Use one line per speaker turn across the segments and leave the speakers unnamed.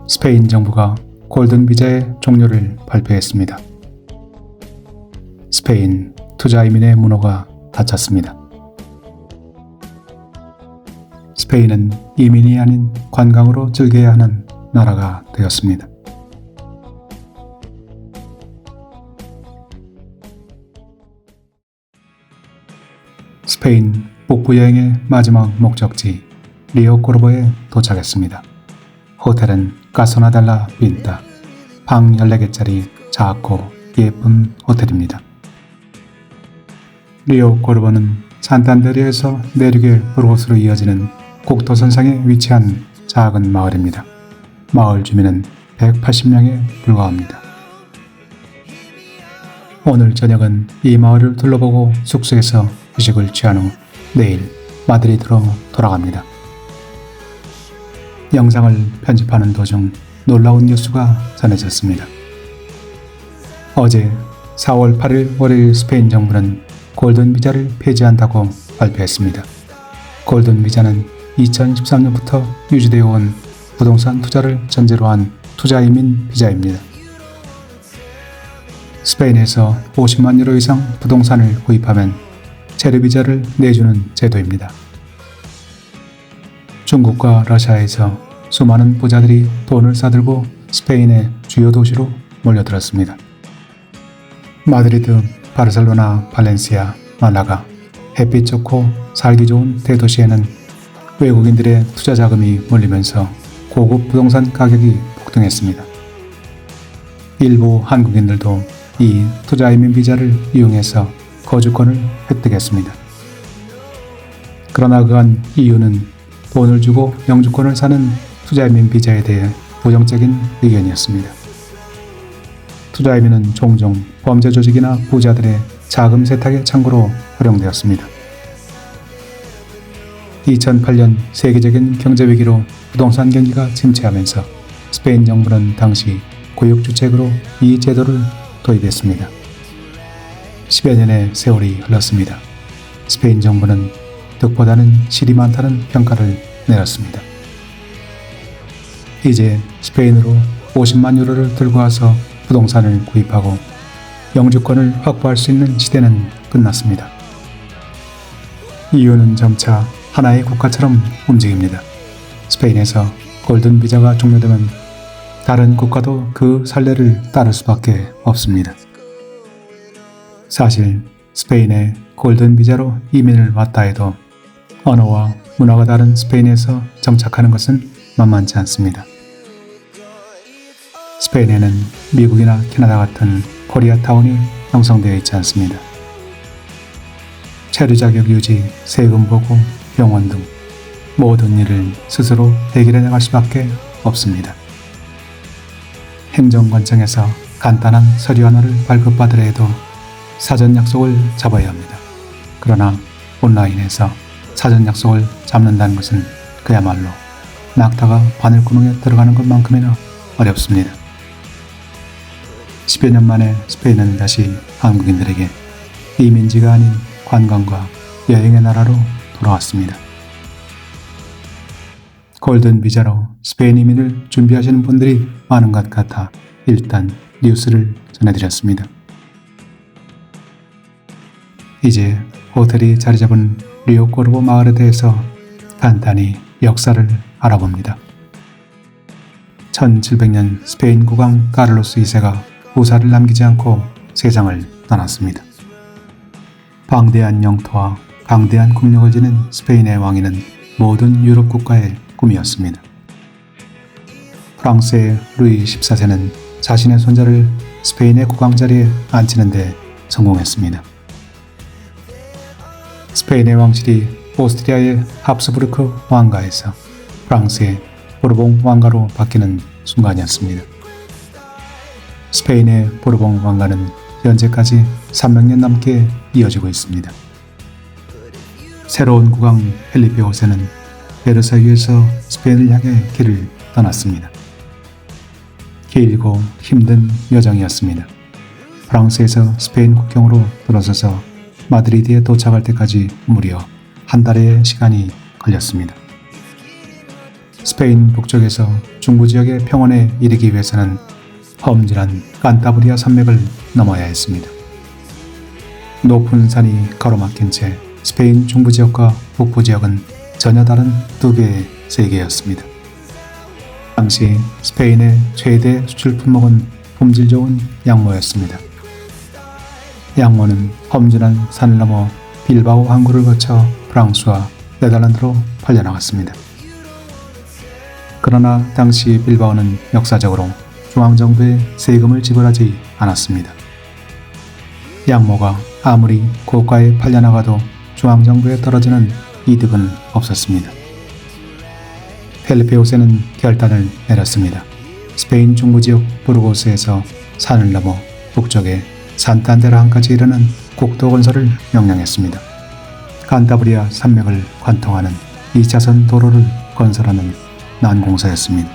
스페인 정부가 골든 비자의 종료를 발표했습니다. 스페인 투자 이민의 문호가 닫혔습니다. 스페인은 이민이 아닌 관광으로 즐겨야 하는 나라가 되었습니다. 스페인 북부 여행의 마지막 목적지 리오 코르보에 도착했습니다. 호텔은 까소나달라 빈타, 방 14개짜리 작고 예쁜 호텔입니다. 리오 코르보는 산탄데르에서 내륙의 부르고스로 이어지는 국토선상에 위치한 작은 마을입니다. 마을 주민은 180명에 불과합니다. 오늘 저녁은 이 마을을 둘러보고 숙소에서 휴식을 취한 후 내일 마드리드로 돌아갑니다. 영상을 편집하는 도중 놀라운 뉴스가 전해졌습니다. 어제 4월 8일 월요일 스페인 정부는 골든 비자를 폐지한다고 발표했습니다. 골든 비자는 2013년부터 유지되어 온 부동산 투자를 전제로 한 투자 이민 비자입니다. 스페인에서 50만 유로 이상 부동산을 구입하면 체류 비자를 내주는 제도입니다. 중국과 러시아에서 수많은 부자들이 돈을 싸들고 스페인의 주요 도시로 몰려들었습니다. 마드리드, 바르셀로나, 발렌시아, 말라가, 햇빛 좋고 살기 좋은 대도시에는 외국인들의 투자 자금이 몰리면서 고급 부동산 가격이 폭등했습니다. 일부 한국인들도 이 투자 이민 비자를 이용해서 거주권을 획득했습니다. 그러나 그한 이유는 돈을 주고 영주권을 사는 투자 이민 비자에 대해 부정적인 의견이었습니다. 투자 이민은 종종 범죄 조직이나 부자들의 자금 세탁의 창구로 활용되었습니다. 2008년 세계적인 경제 위기로 부동산 경기가 침체하면서 스페인 정부는 당시 구역주책으로 이 제도를 도입했습니다. 10여 년의 세월이 흘렀습니다. 스페인 정부는 득보다는 실이 많다는 평가를 내렸습니다. 이제 스페인으로 50만 유로를 들고 와서 부동산을 구입하고 영주권을 확보할 수 있는 시대는 끝났습니다. 이유는 점차 하나의 국가처럼 움직입니다. 스페인에서 골든 비자가 종료되면 다른 국가도 그 선례를 따를 수밖에 없습니다. 사실 스페인에 골든 비자로 이민을 왔다 해도 언어와 문화가 다른 스페인에서 정착하는 것은 만만치 않습니다. 스페인에는 미국이나 캐나다 같은 코리아타운이 형성되어 있지 않습니다. 체류 자격 유지, 세금 보고, 병원 등 모든 일을 스스로 해결해 나갈 수밖에 없습니다. 행정관청에서 간단한 서류 하나를 발급받으려 해도 사전 약속을 잡아야 합니다. 그러나 온라인에서 사전 약속을 잡는다는 것은 그야말로 낙타가 바늘구멍에 들어가는 것만큼이나 어렵습니다. 10여 년 만에 스페인은 다시 한국인들에게 이민지가 아닌 관광과 여행의 나라로 돌아왔습니다. 골든 비자로 스페인 이민을 준비하시는 분들이 많은 것 같아 일단 뉴스를 전해드렸습니다. 이제 호텔이 자리 잡은 리오 코르보 마을에 대해서 간단히 역사를 알아봅니다. 1700년 스페인 국왕 카를로스 2세가 후사를 남기지 않고 세상을 떠났습니다. 방대한 영토와 강대한 국력을 지닌 스페인의 왕위는 모든 유럽 국가의 꿈이었습니다. 프랑스의 루이 14세는 자신의 손자를 스페인의 국왕 자리에 앉히는 데 성공했습니다. 스페인의 왕실이 오스트리아의 합스부르크 왕가에서 프랑스의 보르봉 왕가로 바뀌는 순간이었습니다. 스페인의 보르봉 왕가는 현재까지 300년 넘게 이어지고 있습니다. 새로운 국왕 펠리페 5세는 베르사유에서 스페인을 향해 길을 떠났습니다. 길고 힘든 여정이었습니다. 프랑스에서 스페인 국경으로 들어서서 마드리드에 도착할 때까지 무려 한 달의 시간이 걸렸습니다. 스페인 북쪽에서 중부 지역의 평원에 이르기 위해서는 험준한 칸타브리아 산맥을 넘어야 했습니다. 높은 산이 가로막힌 채 스페인 중부 지역과 북부 지역은 전혀 다른 두 개의 세계였습니다. 당시 스페인의 최대 수출 품목은 품질 좋은 양모였습니다. 양모는 험준한 산을 넘어 빌바오 항구를 거쳐 프랑스와 네덜란드로 팔려나갔습니다. 그러나 당시 빌바오는 역사적으로 중앙정부에 세금을 지불하지 않았습니다. 양모가 아무리 고가에 팔려나가도 중앙정부에 떨어지는 이득은 없었습니다. 펠리페 5세는 결단을 내렸습니다. 스페인 중부지역 부르고스에서 산을 넘어 북쪽에 산탄데르항까지 이르는 국도 건설을 명령했습니다. 칸타브리아 산맥을 관통하는 2차선 도로를 건설하는 난공사였습니다.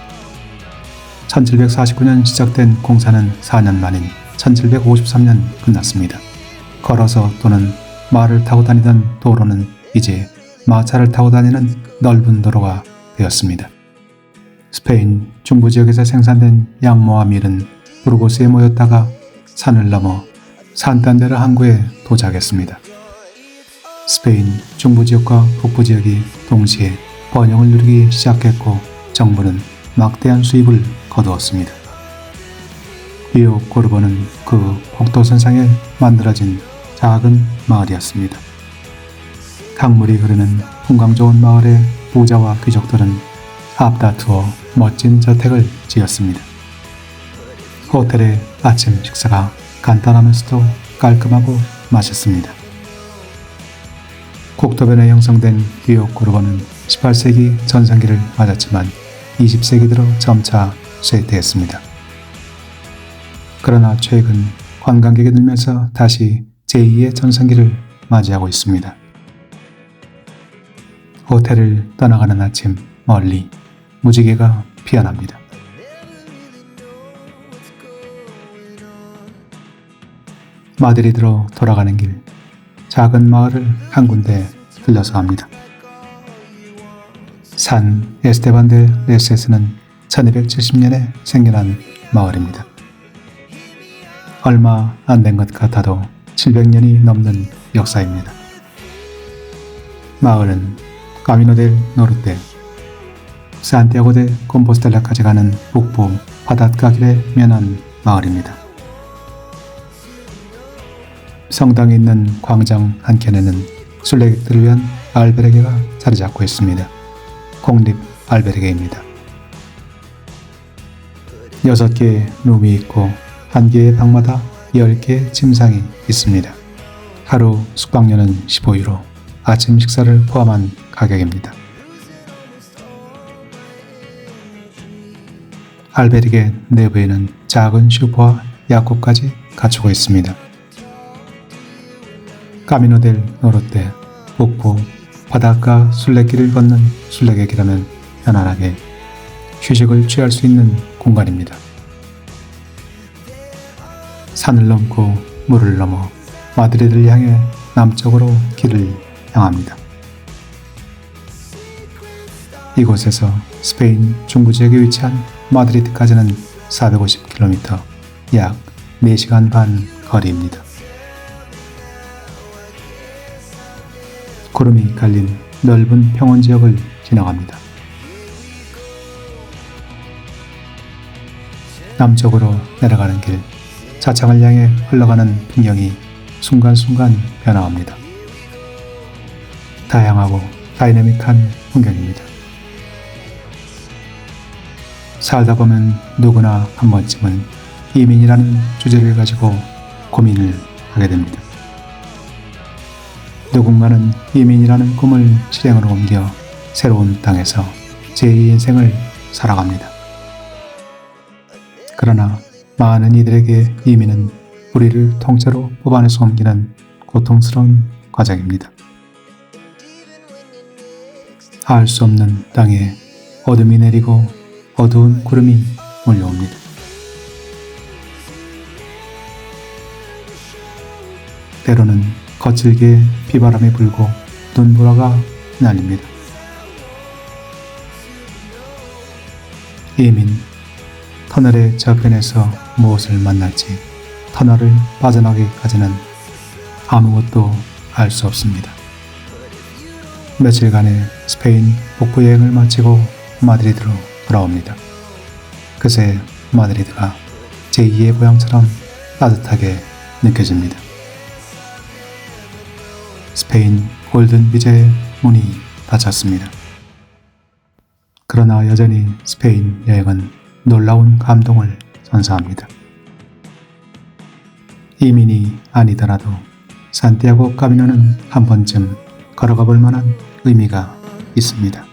1749년 시작된 공사는 4년 만인 1753년 끝났습니다. 걸어서 또는 말을 타고 다니던 도로는 이제 마차를 타고 다니는 넓은 도로가 되었습니다. 스페인 중부 지역에서 생산된 양모와 밀은 부르고스에 모였다가 산을 넘어 산탄데르 항구에 도착했습니다. 스페인 중부 지역과 북부 지역이 동시에 번영을 누리기 시작했고 정부는 막대한 수입을 거두었습니다. 비오 고르보는 그 국도선상에 만들어진 작은 마을이었습니다. 강물이 흐르는 풍광 좋은 마을에 부자와 귀족들은 앞다투어 멋진 저택을 지었습니다. 호텔의 아침 식사가 간단하면서도 깔끔하고 맛있습니다. 국토변에 형성된 비오 고르보는 18세기 전성기를 맞았지만 20세기 들어 점차 쇠퇴했습니다. 그러나 최근 관광객이 늘면서 다시 제2의 전성기를 맞이하고 있습니다. 호텔을 떠나가는 아침 멀리 무지개가 피어납니다. 마드리드로 돌아가는 길, 작은 마을을 한 군데 들려서 합니다. 산 에스테반 데 레세스는 1270년에 생겨난 마을입니다. 얼마 안 된 것 같아도 700년이 넘는 역사입니다. 마을은 카미노 델 노르테, 산티아고 데 콤포스텔라까지 가는 북부 바닷가 길에 면한 마을입니다. 성당이 있는 광장 한켠에는 순례객들을 위한 알베르게가 자리 잡고 있습니다. 공립 알베르게입니다. 6개의 룸이 있고 1개의 방마다 10개의 침상이 있습니다. 하루 숙박료는 15유로, 아침 식사를 포함한 가격입니다. 알베르게 내부에는 작은 슈퍼와 약국까지 갖추고 있습니다. 카미노 델 노르테, 북부 바닷가 순례길을 걷는 순례객이라면 편안하게 휴식을 취할 수 있는 공간입니다. 산을 넘고 물을 넘어 마드리드를 향해 남쪽으로 길을 향합니다. 이곳에서 스페인 중부 지역에 위치한 마드리드까지는 450km, 약 4시간 반 거리입니다. 구름이 깔린 넓은 평원 지역을 지나갑니다. 남쪽으로 내려가는 길, 자창을 향해 흘러가는 풍경이 순간순간 변화합니다. 다양하고 다이내믹한 풍경입니다. 살다 보면 누구나 한 번쯤은 이민이라는 주제를 가지고 고민을 하게 됩니다. 누군가는 이민이라는 꿈을 실행으로 옮겨 새로운 땅에서 제2 인생을 살아갑니다. 그러나 많은 이들에게 이민은 뿌리를 통째로 뽑아내서 옮기는 고통스러운 과정입니다. 알 수 없는 땅에 어둠이 내리고 어두운 구름이 몰려옵니다. 때로는 거칠게 비바람이 불고 눈보라가 날립니다. 이민. 터널의 저편에서 무엇을 만날지 터널을 빠져나가기까지는 아무것도 알 수 없습니다. 며칠간의 스페인 북부 여행을 마치고 마드리드로 돌아옵니다. 그새 마드리드가 제2의 고향처럼 따뜻하게 느껴집니다. 스페인 골든 비자의 문이 닫혔습니다. 그러나 여전히 스페인 여행은 놀라운 감동을 선사합니다. 이민이 아니더라도 산티아고 카미노는 한 번쯤 걸어가 볼 만한 의미가 있습니다.